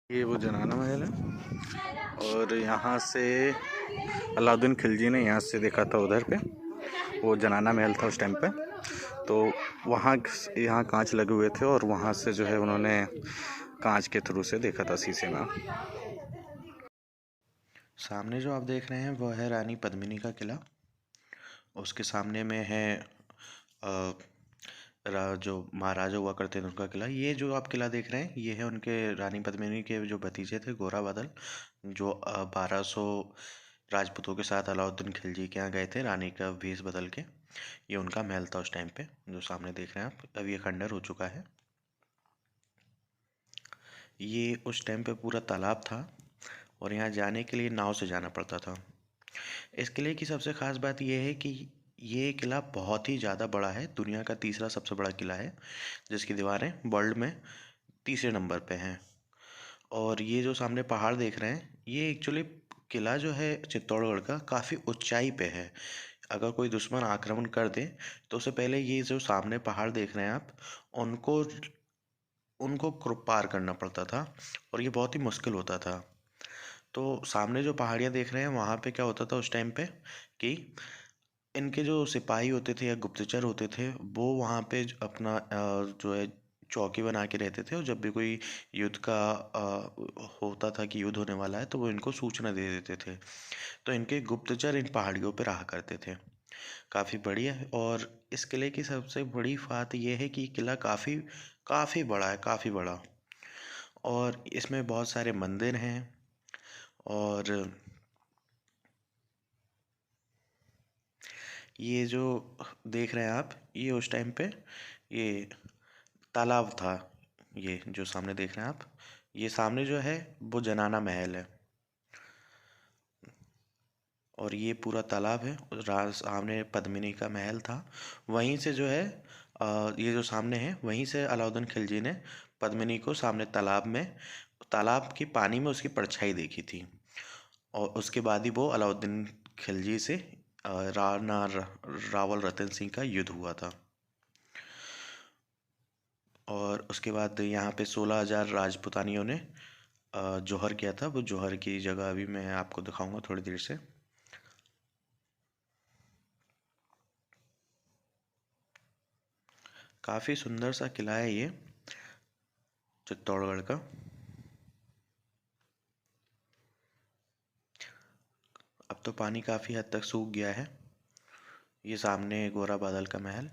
ये वो जनाना महल है और यहाँ से अलाउद्दीन खिलजी ने यहाँ से देखा था उधर पे, वो जनाना महल था उस टाइम पे। तो वहाँ यहाँ कांच लगे हुए थे और वहाँ से जो है उन्होंने कांच के थ्रू से देखा था शीशे में। सामने जो आप देख रहे हैं वो है रानी पद्मिनी का किला। उसके सामने में है जो महाराजा हुआ करते थे उनका किला। ये जो आप किला देख रहे हैं ये है उनके रानी पद्मिनी के जो भतीजे थे गोरा बादल, जो 1200 राजपूतों के साथ अलाउद्दीन खिलजी के यहाँ गए थे रानी का भेष बदल के। ये उनका महल था उस टाइम पे, जो सामने देख रहे हैं आप। अब ये खंडर हो चुका है। ये उस टाइम पे पूरा तालाब था और यहाँ जाने के लिए नाव से जाना पड़ता था। इस किले की सबसे ख़ास बात यह है कि ये किला बहुत ही ज़्यादा बड़ा है। दुनिया का तीसरा सबसे बड़ा किला है, जिसकी दीवारें वर्ल्ड में तीसरे नंबर पे हैं। और ये जो सामने पहाड़ देख रहे हैं, ये एक्चुअली किला जो है चित्तौड़गढ़ का काफ़ी ऊंचाई पे है। अगर कोई दुश्मन आक्रमण कर दे तो उससे पहले ये जो सामने पहाड़ देख रहे हैं आप, उनको उनको पार करना पड़ता था और ये बहुत ही मुश्किल होता था। तो सामने जो पहाड़ियाँ देख रहे हैं वहाँ पे क्या होता था उस टाइम पे कि इनके जो सिपाही होते थे या गुप्तचर होते थे वो वहाँ पे अपना जो है चौकी बना के रहते थे। और जब भी कोई युद्ध का होता था कि युद्ध होने वाला है तो वो इनको सूचना दे देते थे। तो इनके गुप्तचर इन पहाड़ियों पे रहा करते थे। काफ़ी बढ़िया है। और इस किले की सबसे बड़ी बात यह है कि ये किला काफ़ी काफ़ी बड़ा है, काफ़ी बड़ा। और इसमें बहुत सारे मंदिर हैं। और ये जो देख रहे हैं आप, ये उस टाइम पे ये तालाब था। ये जो सामने देख रहे हैं आप, ये सामने जो है वो जनाना महल है और ये पूरा तालाब है। सामने पद्मिनी का महल था। वहीं से जो है ये जो सामने है वहीं से अलाउद्दीन खिलजी ने पद्मिनी को सामने तालाब की पानी में उसकी परछाई देखी थी। और उसके बाद ही वो अलाउद्दीन खिलजी से राणा रावल रतन सिंह का युद्ध हुआ था। और उसके बाद यहाँ पे 16,000 राजपूतानियों ने जौहर किया था। वो जौहर की जगह अभी मैं आपको दिखाऊंगा थोड़ी देर से। काफ़ी सुंदर सा किला है ये चित्तौड़गढ़ का। अब तो पानी काफ़ी हद तक सूख गया है। ये सामने गोरा बादल का महल।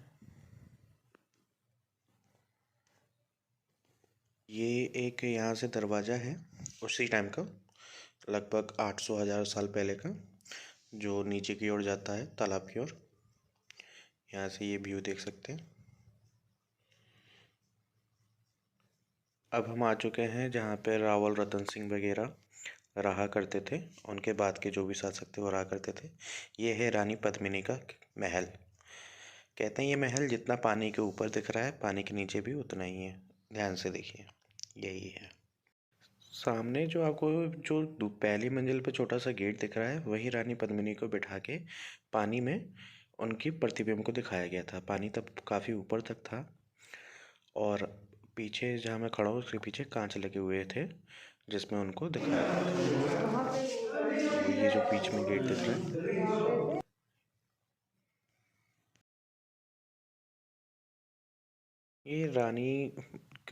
ये एक यहाँ से दरवाज़ा है उसी टाइम का, लगभग 800,000 साल पहले का, जो नीचे की ओर जाता है तालाब की ओर। यहाँ से ये व्यू देख सकते हैं। अब हम आ चुके हैं जहाँ पे रावल रतन सिंह वगैरह रहा करते थे। उनके बाद के जो भी शासक थे वो रहा करते थे। ये है रानी पद्मिनी का महल। कहते हैं ये महल जितना पानी के ऊपर दिख रहा है पानी के नीचे भी उतना ही है। ध्यान से देखिए, यही है। सामने जो आपको जो पहली मंजिल पे छोटा सा गेट दिख रहा है वही रानी पद्मिनी को बिठा के पानी में उनकी प्रतिबिंब को दिखाया गया था। पानी तब काफ़ी ऊपर तक था और पीछे जहाँ मैं खड़ा हूँ उसके पीछे कांच लगे हुए थे जिसमें उनको दिखाया गया था। तो ये जो बीच में गेट दिख रहा है, ये रानी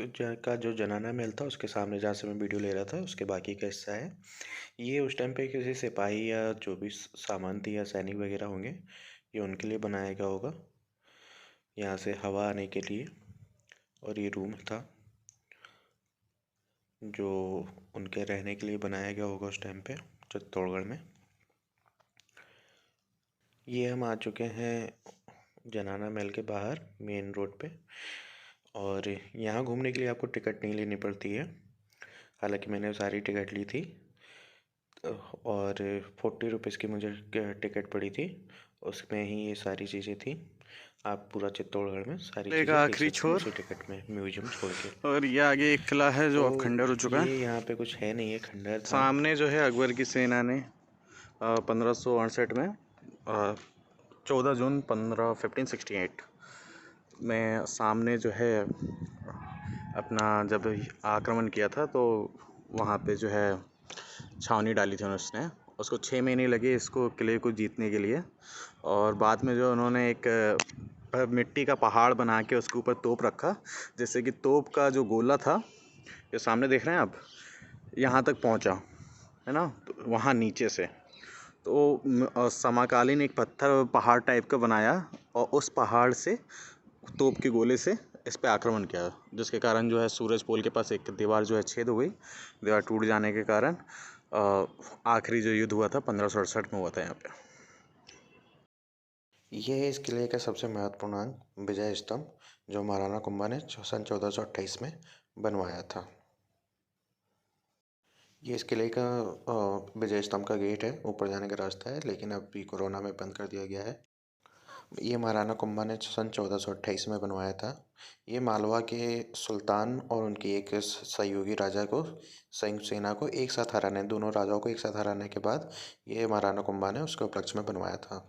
का जो जनाना महल था उसके सामने जहाँ से मैं वीडियो ले रहा था उसके बाकी का हिस्सा है। ये उस टाइम पे किसी सिपाही या जो भी सामान थी या सैनिक वगैरह होंगे, ये उनके लिए बनाया गया होगा, यहाँ से हवा आने के लिए। और ये रूम था जो उनके रहने के लिए बनाया गया होगा उस टाइम पे चित्तौड़गढ़ में। ये हम आ चुके हैं जनाना महल के बाहर मेन रोड पे। और यहाँ घूमने के लिए आपको टिकट नहीं लेनी पड़ती है, हालांकि मैंने सारी टिकट ली थी और 40 रुपीज़ की मुझे टिकट पड़ी थी। उसमें ही ये सारी चीज़ें थी। आप पूरा चित्तौड़गढ़ में सारी एक चीज़ें देख आखिरी सकते हैं छोर उसी टिकट में, म्यूजियम छोड़ के। और ये आगे एक किला है जो तो अब खंडर हो चुका ये है। यहाँ पे कुछ है नहीं, है खंडर था। सामने जो है अकबर की सेना ने 1568 में 14 जून 1568 में सामने जो है अपना जब आक्रमण किया था तो वहाँ पे जो है छावनी डाली थी उसने। उसको 6 महीने लगे इसको किले को जीतने के लिए। और बाद में जो उन्होंने एक मिट्टी का पहाड़ बना के उसके ऊपर तोप रखा, जिससे कि तोप का जो गोला था, ये सामने देख रहे हैं आप, यहाँ तक पहुँचा है ना, तो वहाँ नीचे से तो समकालीन एक पत्थर पहाड़ टाइप का बनाया और उस पहाड़ से तोप के गोले से इस पे आक्रमण किया, जिसके कारण जो है सूरज पोल के पास एक दीवार जो है छेद हो गई। दीवार टूट जाने के कारण आखिरी जो युद्ध हुआ था 1568 में हुआ था यहाँ पे। ये है इस किले का सबसे महत्वपूर्ण अंग, विजय स्तंभ, जो महाराणा कुंभा ने सन 1428 में बनवाया था। ये इस किले का विजय स्तंभ का गेट है, ऊपर जाने का रास्ता है, लेकिन अभी कोरोना में बंद कर दिया गया है। ये महाराणा कुंभा ने सन 1428 में बनवाया था। ये मालवा के सुल्तान और उनके एक सहयोगी राजा को, संयुक्त सेना को एक साथ हराने, दोनों राजाओं को एक साथ हराने के बाद ये महाराणा कुंभा ने उसके उपलक्ष्य में बनवाया था।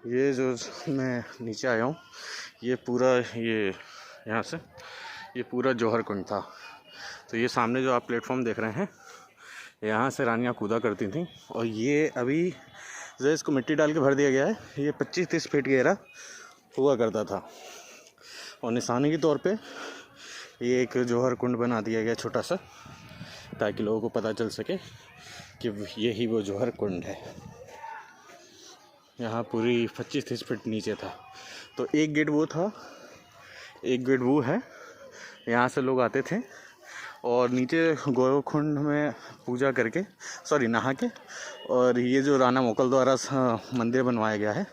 ये जो मैं नीचे आया हूँ, ये पूरा ये यहाँ से ये पूरा जौहर कुंड था। तो ये सामने जो आप प्लेटफॉर्म देख रहे हैं, यहाँ से रानियाँ कूदा करती थी। और ये अभी जो इसको मिट्टी डाल के भर दिया गया है, ये 25-30 फीट गहरा हुआ करता था। और निशानी के तौर पे ये एक जौहर कुंड बना दिया गया छोटा सा, ताकि लोगों को पता चल सके कि यही वो जौहर कुंड है। यहाँ पूरी 25-30 फीट नीचे था। तो एक गेट वो था, एक गेट वो है, यहाँ से लोग आते थे और नीचे गोकुंड में पूजा करके, नहा के, और ये जो राणा मोकल द्वारा मंदिर बनवाया गया है,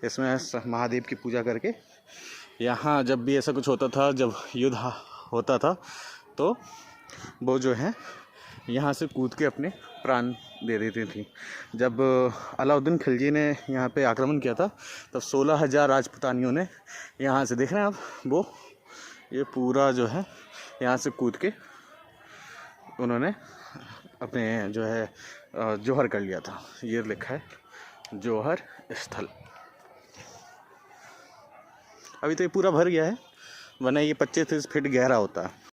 इसमें महादेव की पूजा करके यहाँ जब भी ऐसा कुछ होता था, जब युद्ध होता था, तो वो जो है यहाँ से कूद के अपने प्राण दे देती थी। जब अलाउद्दीन खिलजी ने यहाँ पे आक्रमण किया था, तब 16,000 राजपूतानियों ने यहाँ से, देख रहे हैं आप, वो ये पूरा जो है यहाँ से कूद के उन्होंने अपने जो है जौहर कर लिया था। ये लिखा है जौहर स्थल। अभी तो ये पूरा भर गया है, वरना ये 25-30 फीट गहरा होता है।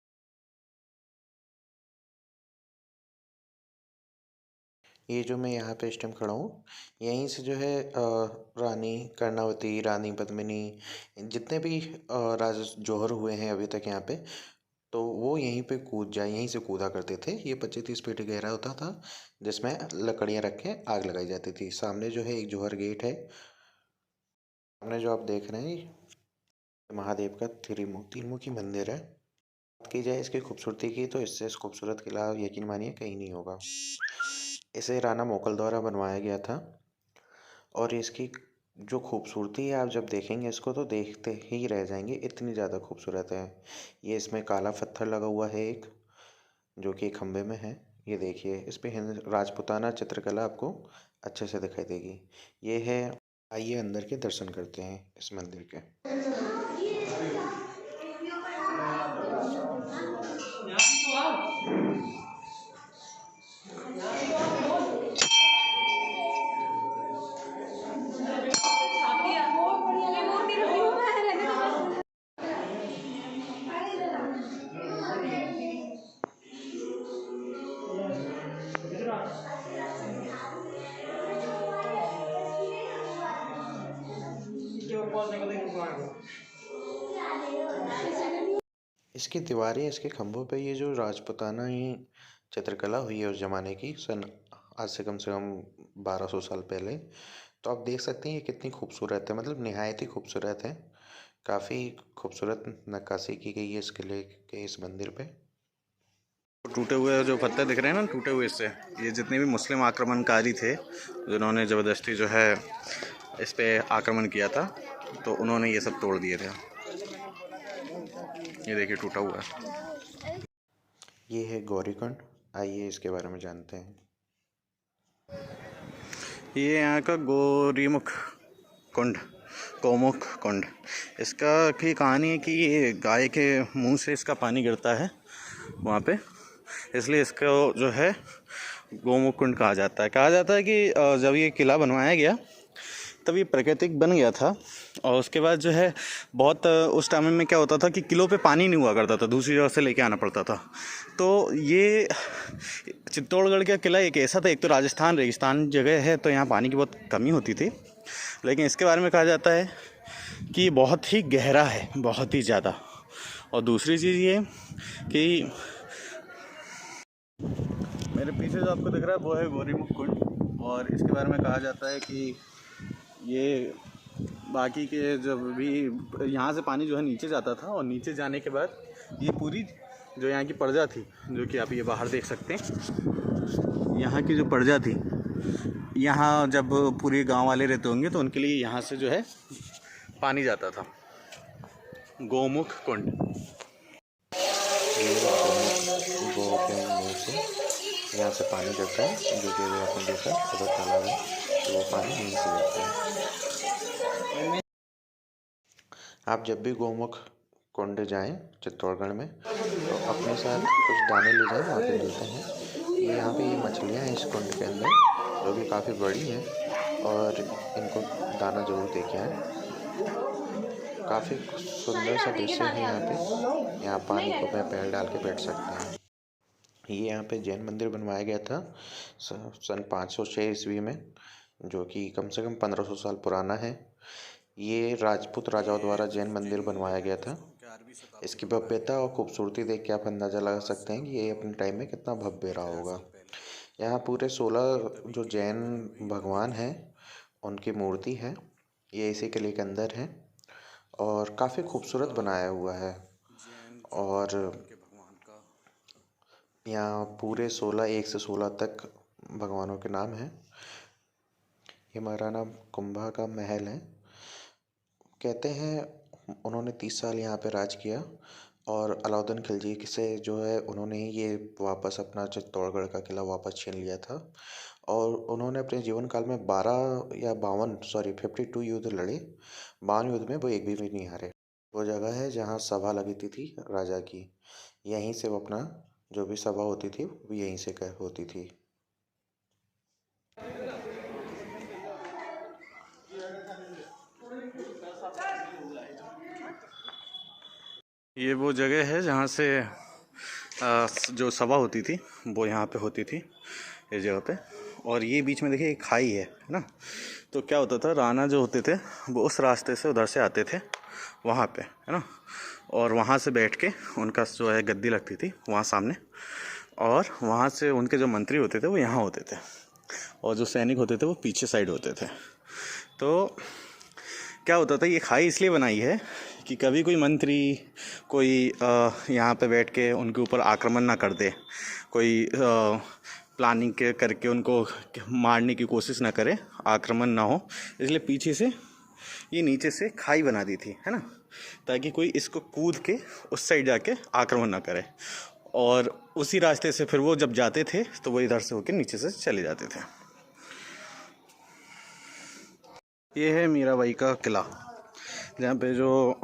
ये जो मैं यहाँ पे इस टाइम खड़ा हूँ, यहीं से जो है रानी कर्णावती, रानी पद्मिनी, जितने भी राजा जौहर हुए हैं अभी तक यहाँ पे, तो वो यहीं पे यहीं से कूदा करते थे। ये 25-30 फीट गहरा होता था, जिसमें लकड़ियाँ रख के आग लगाई जाती थी। सामने जो है एक जौहर गेट है। सामने जो आप देख रहे हैं, महादेव का त्रिमुखी मंदिर है। बात की जाए इसकी खूबसूरती की, तो इससे खूबसूरत किला यकीन मानिए कहीं नहीं होगा। इसे राणा मोकल द्वारा बनवाया गया था, और इसकी जो खूबसूरती है, आप जब देखेंगे इसको तो देखते ही रह जाएंगे, इतनी ज़्यादा खूबसूरत है। ये इसमें काला पत्थर लगा हुआ है एक, जो कि खंबे में है। ये देखिए, इस पे राजपूताना चित्रकला आपको अच्छे से दिखाई देगी। ये है, आइए अंदर के दर्शन करते हैं इस मंदिर के। इसकी दीवारें, इसके खंभों पे ये जो राजपूताना ही चित्रकला हुई है उस ज़माने की, आज से कम 1200 साल पहले, तो आप देख सकते हैं ये कितनी खूबसूरत है। मतलब निहायत ही खूबसूरत है। काफ़ी खूबसूरत नक्काशी की गई है इस किले के, इस मंदिर पे। टूटे हुए जो पत्थर दिख रहे हैं ना, टूटे हुए से, ये जितने भी मुस्लिम आक्रमणकारी थे जिन्होंने ज़बरदस्ती जो है इस पे आक्रमण किया था, तो उन्होंने ये सब तोड़ दिए थे। ये देखिए टूटा हुआ है। ये है गौरीकुंड, आइए इसके बारे में जानते हैं। ये यहाँ का गौरीमुख कुंड, गौमुख कुंड, इसका की कहानी है कि ये गाय के मुंह से इसका पानी गिरता है वहाँ पे, इसलिए इसको जो है गौमुख कुंड कहा जाता है। कहा जाता है कि जब ये किला बनवाया गया तब ये प्राकृतिक बन गया था, और उसके बाद जो है बहुत उस टाइम में क्या होता था कि किलो पे पानी नहीं हुआ करता था, दूसरी जगह से लेके आना पड़ता था। तो ये चित्तौड़गढ़ का किला एक ऐसा था, एक तो राजस्थान रेगिस्तान जगह है तो यहाँ पानी की बहुत कमी होती थी, लेकिन इसके बारे में कहा जाता है कि ये बहुत ही गहरा है, बहुत ही ज़्यादा। और दूसरी चीज़ ये कि मेरे पीछे जो आपको दिख रहा है वो है गौरीमुख कुंड, और इसके बारे में कहा जाता है कि ये बाकी के जब भी यहाँ से पानी जो है नीचे जाता था, और नीचे जाने के बाद ये पूरी जो यहाँ की प्रजा थी, जो कि आप ये बाहर देख सकते हैं, यहाँ की जो प्रजा थी, यहाँ जब पूरे गांव वाले रहते होंगे तो उनके लिए यहाँ से जो है पानी जाता था। गौमुख कुंड। ये गौ के मुँह से यहाँ से पानी जाता है, जो कि अभी आपने देखा उधर तालाब है, तो वो पानी यहीं से जाता है। आप जब भी गौमुख कुंड जाएं चित्तौड़गढ़ में तो अपने साथ कुछ दाने ले जाएं, वहाँ पे मिलते हैं। ये यहाँ पे ये मछलियाँ हैं इस कुंड के अंदर, जो कि काफ़ी बड़ी हैं, और इनको दाना ज़रूर दे के आएँ। काफ़ी सुंदर सा दृश्य है यहाँ पे। यहाँ पानी को में पैर डाल के बैठ सकते हैं। ये यहाँ पे जैन मंदिर बनवाया गया था सन 506 ईस्वी में, जो कि कम से कम 1500 साल पुराना है। ये राजपूत राजाओं द्वारा जैन मंदिर बनवाया गया था। इसकी भव्यता और खूबसूरती देख के आप अंदाज़ा लगा सकते हैं कि ये अपने टाइम में कितना भव्य रहा होगा। यहाँ पूरे 16 जो जैन भगवान हैं उनकी मूर्ति है, ये इसी किले के अंदर है, और काफ़ी खूबसूरत बनाया हुआ है। और यहाँ पूरे 1 से 16 तक भगवानों के नाम हैं। ये महाराणा कुंभा का महल है। कहते हैं उन्होंने 30 साल यहाँ पे राज किया, और अलाउद्दीन खिलजी से जो है उन्होंने ही ये वापस अपना चित्तौड़गढ़ का किला वापस छीन लिया था। और उन्होंने अपने जीवन काल में 52 युद्ध लड़े। 52 युद्ध में वो एक भी नहीं हारे। वो जगह है जहाँ सभा लगी थी राजा की, यहीं से वो अपना जो भी सभा होती थी वो यहीं से होती थी। ये वो जगह है जहाँ से जो सभा होती थी वो यहाँ पे होती थी, इस जगह पे। और ये बीच में देखिए एक खाई है ना, तो क्या होता था, राणा जो होते थे वो उस रास्ते से उधर से आते थे वहाँ पे, है ना, और वहाँ से बैठ के उनका जो है गद्दी लगती थी वहाँ सामने, और वहाँ से उनके जो मंत्री होते थे वो यहाँ होते थे, और जो सैनिक होते थे वो पीछे साइड होते थे। तो क्या होता था, ये खाई इसलिए बनाई है कि कभी कोई मंत्री कोई यहाँ पे बैठ के उनके ऊपर आक्रमण ना कर दे, कोई प्लानिंग के करके उनको मारने की कोशिश ना करे, आक्रमण ना हो, इसलिए पीछे से ये नीचे से खाई बना दी थी, है ना, ताकि कोई इसको कूद के उस साइड जाके आक्रमण ना करे। और उसी रास्ते से फिर वो जब जाते थे तो वो इधर से होकर नीचे से चले जाते थे। ये है मीराबाई का किला, जहाँ पे जो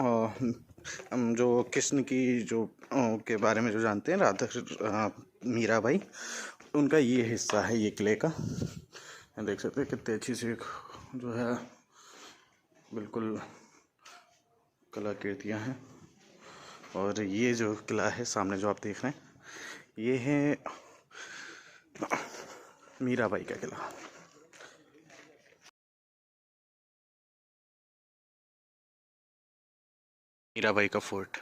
कृष्ण की जो के बारे में जो जानते हैं, राधा मीराबाई, उनका ये हिस्सा है ये किले का। देख सकते हैं कितनी अच्छी सी जो है बिल्कुल कलाकृतियाँ हैं। और ये जो किला है सामने जो आप देख रहे हैं, ये है मीराबाई का किला। मीराबाई का फोर्ट।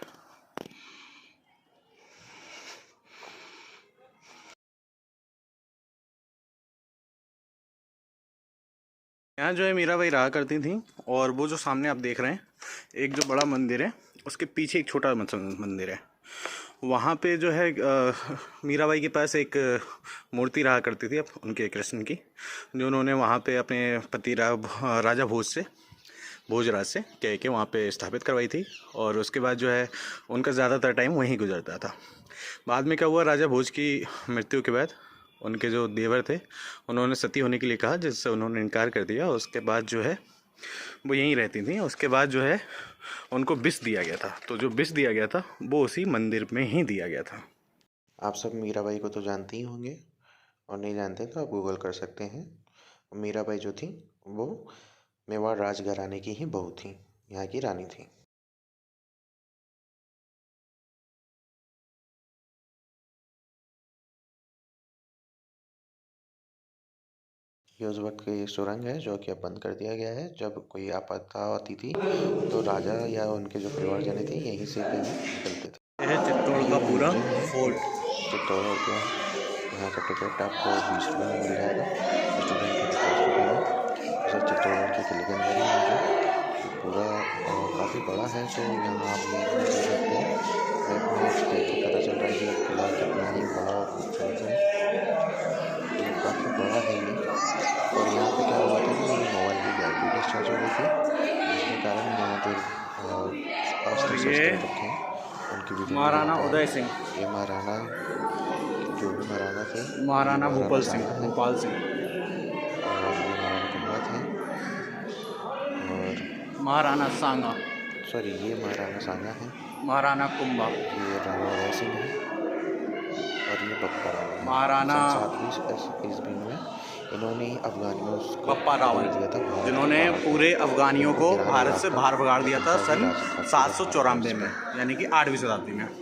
यहाँ जो है मीराबाई रहा करती थी, और वो जो सामने आप देख रहे हैं एक जो बड़ा मंदिर है, उसके पीछे एक छोटा मंदिर है। वहाँ पे जो है मीराबाई के पास एक मूर्ति रहा करती थी उनके कृष्ण की, जो उन्होंने वहाँ पे अपने पति राजा भोजराज से कह के वहाँ पे स्थापित करवाई थी। और उसके बाद जो है उनका ज़्यादातर टाइम वहीं गुजरता था। बाद में क्या हुआ, राजा भोज की मृत्यु के बाद उनके जो देवर थे उन्होंने सती होने के लिए कहा, जिससे उन्होंने इनकार कर दिया। उसके बाद जो है वो यहीं रहती थी। उसके बाद जो है उनको विष दिया गया था, तो जो विष दिया गया था वो उसी मंदिर में ही दिया गया था। आप सब मीराबाई को तो जानते ही होंगे, और नहीं जानते तो आप गूगल कर सकते हैं। मीराबाई जो थी वो मेवाड़ राजघराने की ही बहू थी। यहाँ की रानी थी। ये उस वक्त की सुरंग है जो कि अब बंद कर दिया गया है। जब कोई आपदा आती थी तो राजा या उनके जो परिवारजन थे यहीं से कहीं निकलते थे। यह है चित्तौड़ का पूरा फोर्ट। चित्तौड़ होते हैं, यहाँ का टिकट आपको 20 रुपये में मिल जाएगा, स्टूडेंट के 50 रुपये में। जैसे चित्तौड़ के किले के अंदर ही है पूरा, काफ़ी बड़ा है। तो यहाँ आप ये देख सकते हैं, मैप में देख के पता चल रहा है कि किला कितना ही बड़ा और खूबसूरत है। तो काफ़ी बड़ा है ये। और यहाँ पे क्या हुआ था कि मोबाइल की बैटरी डिस्चार्ज हो गई थी, जिसके कारण यहाँ जो अस्त्र शस्त्र रखे हैं उनकी वीडियो महाराणा उदय सिंह, ये महाराणा जो भी महाराणा थे, महाराणा भूपाल सिंह, और ये महाराणा कुंभा थे, और महाराणा सांगा, सॉरी ये महाराणा सांगा है, महाराणा कुंभा, ये राणा उदय सिंह है, और ये बप्पा रावल। महाराणा 7वीं ईस्वी में इन्होंने अफगानियों को बप्पा रावल दिया था, जिन्होंने पूरे अफगानियों को भारत से बाहर भगा दिया था सन 794 में, यानी कि 8वीं शताब्दी में।